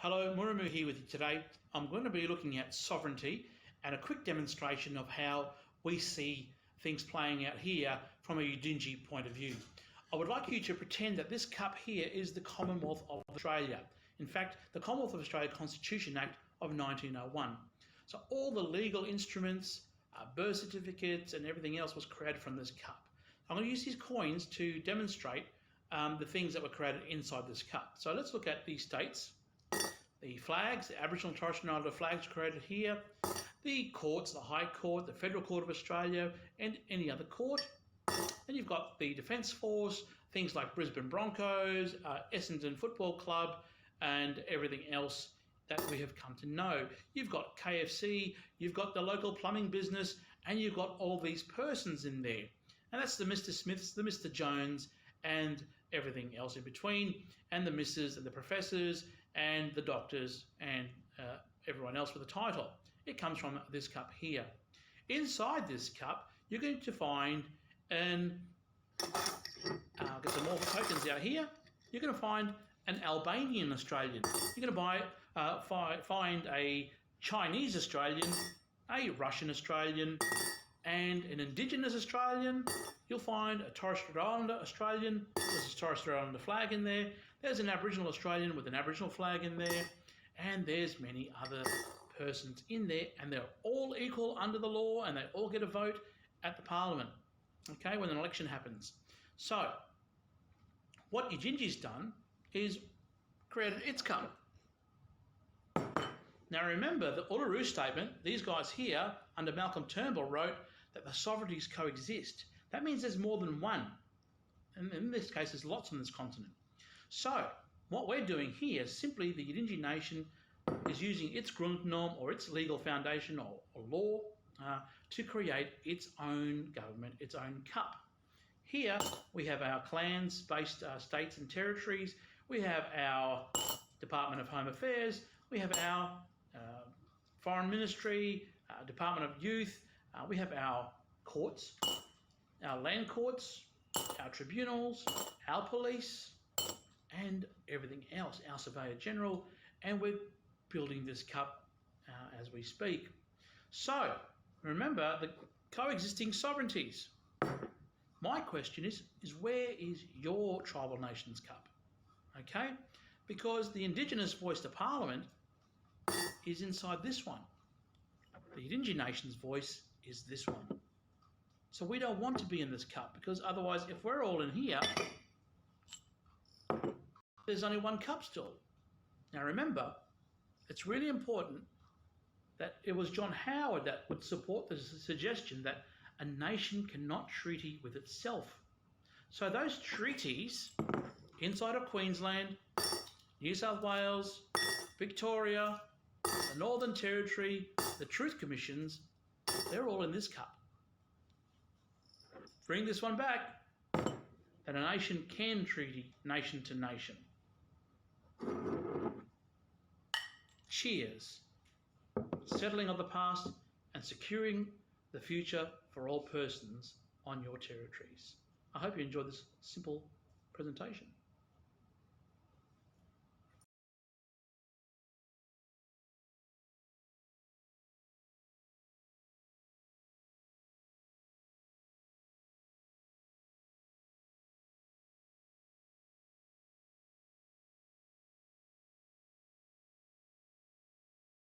Hello, Muramu here with you today. I'm going to be looking at sovereignty and a quick demonstration of how we see things playing out here from a Yidinji point of view. I would like you to pretend that this cup here is the Commonwealth of Australia. In fact, the Commonwealth of Australia Constitution Act of 1901. So all the legal instruments, birth certificates and everything else was created from this cup. I'm going to use these coins to demonstrate the things that were created inside this cup. So let's look at the states. The flags, the Aboriginal and Torres Strait Islander flags created here, the courts, the High Court, the Federal Court of Australia, and any other court. Then you've got the Defence Force, things like Brisbane Broncos, Essendon Football Club, and everything else that we have come to know. You've got KFC, you've got the local plumbing business, and you've got all these persons in there. And that's the Mr. Smiths, the Mr. Jones, and everything else in between, and the Mrs. and the professors and the doctors and everyone else with a title. It comes from this cup here. Inside this cup, you're going to find get some more tokens out here. You're going to find an Albanian Australian. You're going to find a Chinese Australian, a Russian Australian, and an Indigenous Australian. You'll find a Torres Strait Islander Australian. There's a Torres Strait Islander flag in there. There's an Aboriginal Australian with an Aboriginal flag in there. And there's many other persons in there. And they're all equal under the law and they all get a vote at the Parliament, okay, when an election happens. So, what Yidinji's done is created its cup. Now remember, the Uluru Statement, these guys here, under Malcolm Turnbull, wrote that the sovereignties coexist. That means there's more than one. And in this case, there's lots on this continent. So, what we're doing here is simply the Yidinji nation is using its Grundnorm or its legal foundation or law to create its own government, its own cup. Here, we have our clans-based states and territories. We have our Department of Home Affairs. We have our Foreign Ministry, Department of Youth. We have our courts, our land courts, our tribunals, our police, and everything else, our Surveyor General, and we're building this cup as we speak. So, remember the coexisting sovereignties. My question is where is your tribal nation's cup? Okay? Because the Indigenous voice to Parliament is inside this one. The Yidinji nation's voice is this one. So we don't want to be in this cup because otherwise, if we're all in here, there's only one cup still. Now remember, it's really important that it was John Howard that would support the suggestion that a nation cannot treaty with itself. So those treaties inside of Queensland, New South Wales, Victoria, the Northern Territory, the Truth Commissions, they're all in this cup. Bring this one back, that a nation can treaty nation to nation. Cheers. Settling of the past and securing the future for all persons on your territories. I hope you enjoyed this simple presentation.